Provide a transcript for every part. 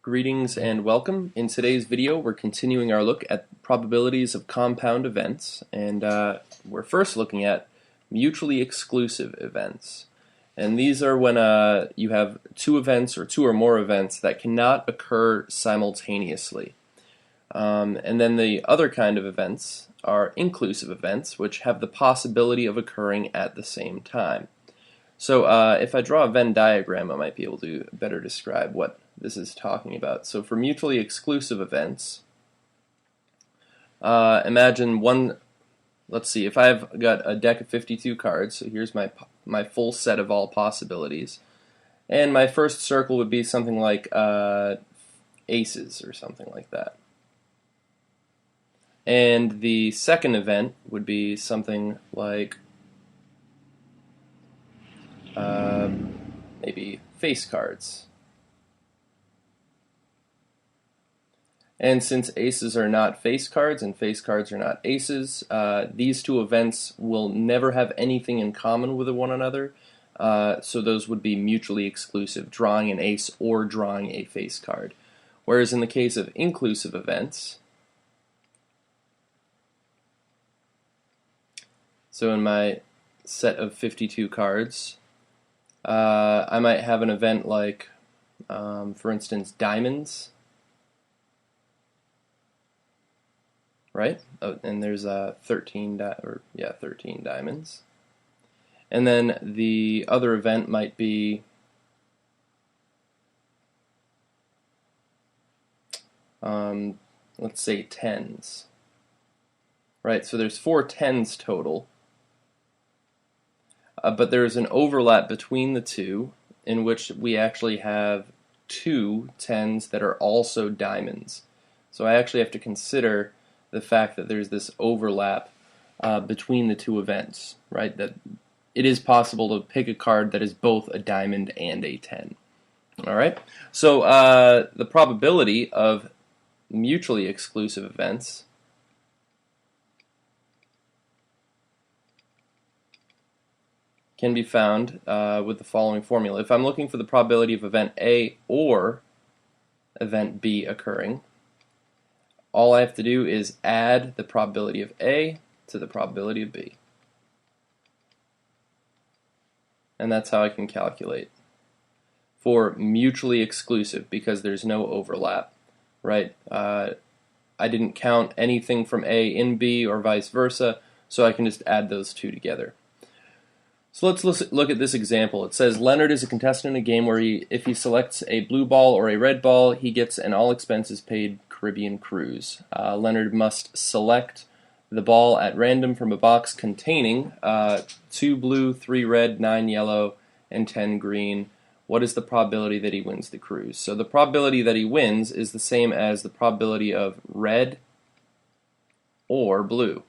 Greetings and welcome. In today's video, we're continuing our look at probabilities of compound events, and we're first looking at mutually exclusive events. And these are when you have two events or two or more events that cannot occur simultaneously. And then the other kind of events are inclusive events, which have the possibility of occurring at the same time. So if I draw a Venn diagram, I might be able to better describe what this is talking about. So for mutually exclusive events, imagine let's see, if I've got a deck of 52 cards, so here's my full set of all possibilities, and my first circle would be something like aces or something like that. And the second event would be something like maybe face cards. And since aces are not face cards and face cards are not aces, these two events will never have anything in common with one another. So those would be mutually exclusive, drawing an ace or drawing a face card. Whereas in the case of inclusive events, so in my set of 52 cards, I might have an event like, for instance, diamonds. Right? Oh, and there's 13 diamonds. And then the other event might be let's say tens. Right? So there's 4 tens total. But there's an overlap between the two in which we actually have 2 tens that are also diamonds. So I actually have to consider the fact that there's this overlap between the two events, right? That it is possible to pick a card that is both a diamond and a 10. All right? So the probability of mutually exclusive events can be found with the following formula. If I'm looking for the probability of event A or event B occurring, all I have to do is add the probability of A to the probability of B. And that's how I can calculate for mutually exclusive, because there's no overlap, right? I didn't count anything from A in B or vice versa, so I can just add those two together. So let's look at this example. It says Leonard is a contestant in a game where if he selects a blue ball or a red ball, he gets an all expenses paid Caribbean cruise. Leonard must select the ball at random from a box containing 2 blue, 3 red, 9 yellow, and 10 green. What is the probability that he wins the cruise? So the probability that he wins is the same as the probability of red or blue.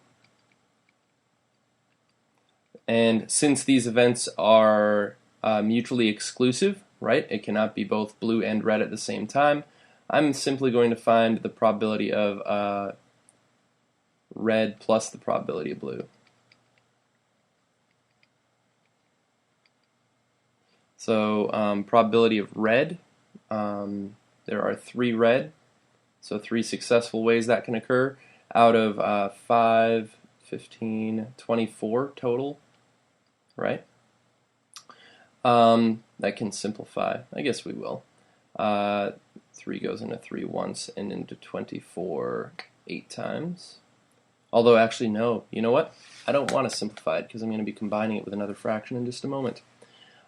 And since these events are mutually exclusive, right, it cannot be both blue and red at the same time, I'm simply going to find the probability of red plus the probability of blue. So probability of red, there are 3 red, so 3 successful ways that can occur out of 5, 15, 24 total, right? That can simplify. I guess we will. 3 goes into 3 once and into 24 8 times. Although actually no, you know what? I don't want to simplify it because I'm going to be combining it with another fraction in just a moment.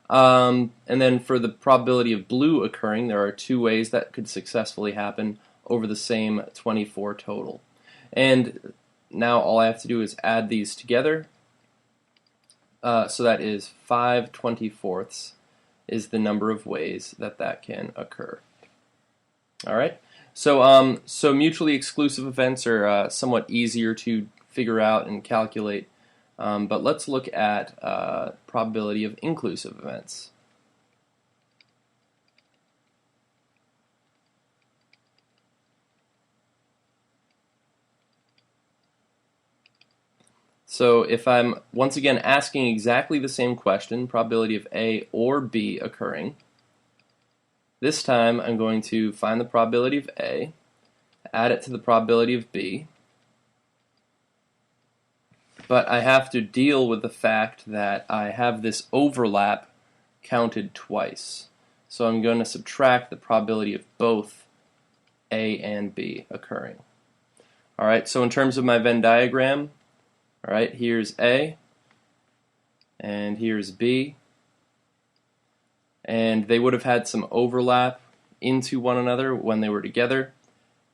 And then for the probability of blue occurring, there are 2 ways that could successfully happen over the same 24 total. And now all I have to do is add these together. So that is 5 24ths is the number of ways that can occur. All right. So so mutually exclusive events are somewhat easier to figure out and calculate. But let's look at probability of inclusive events. So if I'm once again asking exactly the same question, probability of A or B occurring, This time I'm going to find the probability of A, add it to the probability of B, but I have to deal with the fact that I have this overlap counted twice. So I'm going to subtract the probability of both A and B occurring. Alright, so in terms of my Venn diagram, alright, here's A, and here's B, and they would have had some overlap into one another when they were together,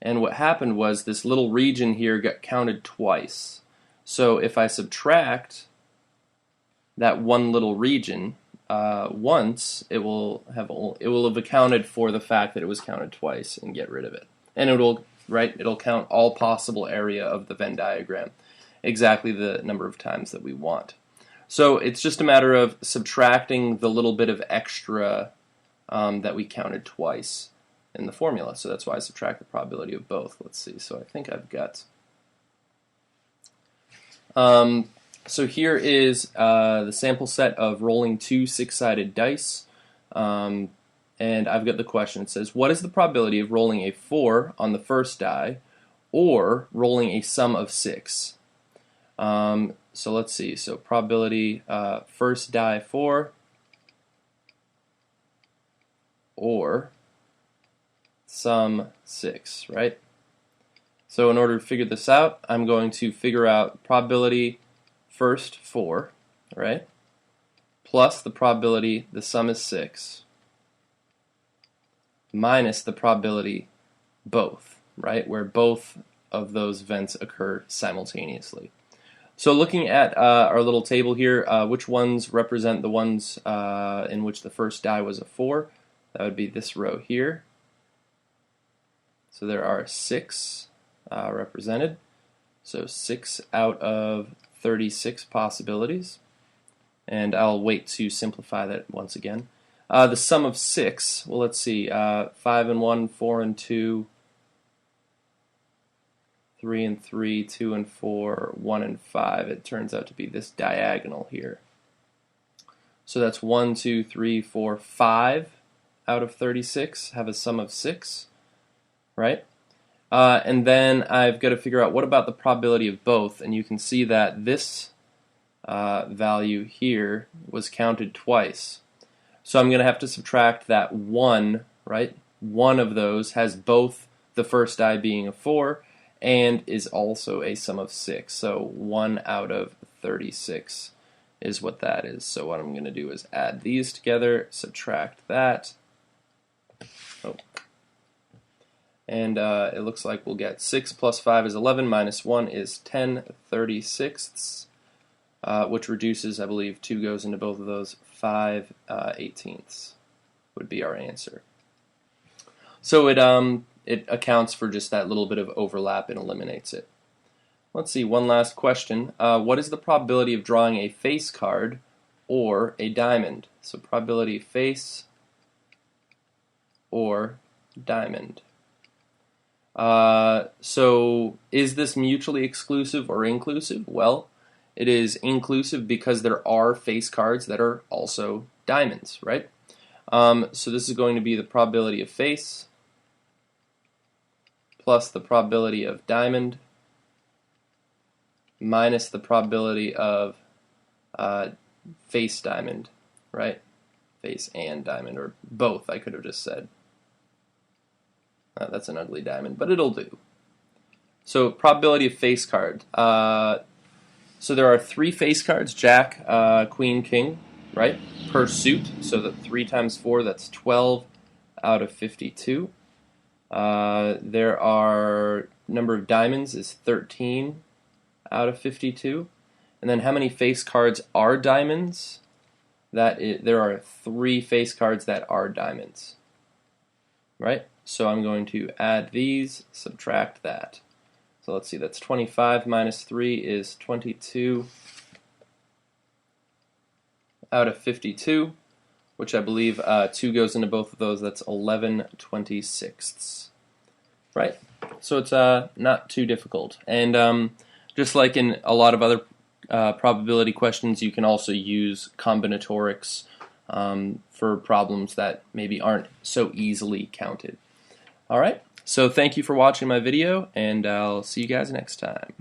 and what happened was this little region here got counted twice. So if I subtract that one little region once, it will have accounted for the fact that it was counted twice and get rid of it, and it'll count all possible area of the Venn diagram, exactly the number of times that we want. So it's just a matter of subtracting the little bit of extra that we counted twice in the formula. So that's why I subtract the probability of both. Let's see. So I think I've got. So here is the sample set of rolling 2 6-sided dice. And I've got the question. It says, what is the probability of rolling a 4 on the first die or rolling a sum of 6? So let's see. So probability first die 4 or sum 6, right? So in order to figure this out, I'm going to figure out probability first 4, right? Plus the probability the sum is 6 minus the probability both, right? Where both of those events occur simultaneously. So looking at our little table here, which ones represent the ones in which the first die was a 4? That would be this row here. So there are 6 represented. So 6 out of 36 possibilities. And I'll wait to simplify that once again. The sum of 6, well, let's see, 5 and 1, 4 and 2, 3 and 3, 2 and 4, 1 and 5. It turns out to be this diagonal here. So that's 1, 2, 3, 4, 5 out of 36 have a sum of 6, right? And then I've got to figure out what about the probability of both, and you can see that this value here was counted twice. So I'm going to have to subtract that 1, right? One of those has both the first die being a 4 and is also a sum of 6. So 1 out of 36 is what that is. So what I'm going to do is add these together, subtract that. Oh. And it looks like we'll get 6 plus 5 is 11, minus 1 is 10 36ths, which reduces, I believe, 2 goes into both of those, 5 18ths would be our answer. So it accounts for just that little bit of overlap and eliminates it. Let's see, one last question. What is the probability of drawing a face card or a diamond? So probability face or diamond. So is this mutually exclusive or inclusive? Well, it is inclusive because there are face cards that are also diamonds, right? So this is going to be the probability of face plus the probability of diamond minus the probability of face diamond, right? Face and diamond, or both, I could have just said. That's an ugly diamond, but it'll do. So probability of face card. So there are 3 face cards, Jack, Queen, King, right, per suit. So that 3 times 4, that's 12 out of 52. There are, number of diamonds is 13 out of 52. And then how many face cards are diamonds? There are 3 face cards that are diamonds, right? So I'm going to add these, subtract that. So let's see, that's 25 minus 3 is 22 out of 52, which I believe 2 goes into both of those. That's 11 26ths, right? So it's not too difficult. And just like in a lot of other probability questions, you can also use combinatorics for problems that maybe aren't so easily counted. Alright, so thank you for watching my video, and I'll see you guys next time.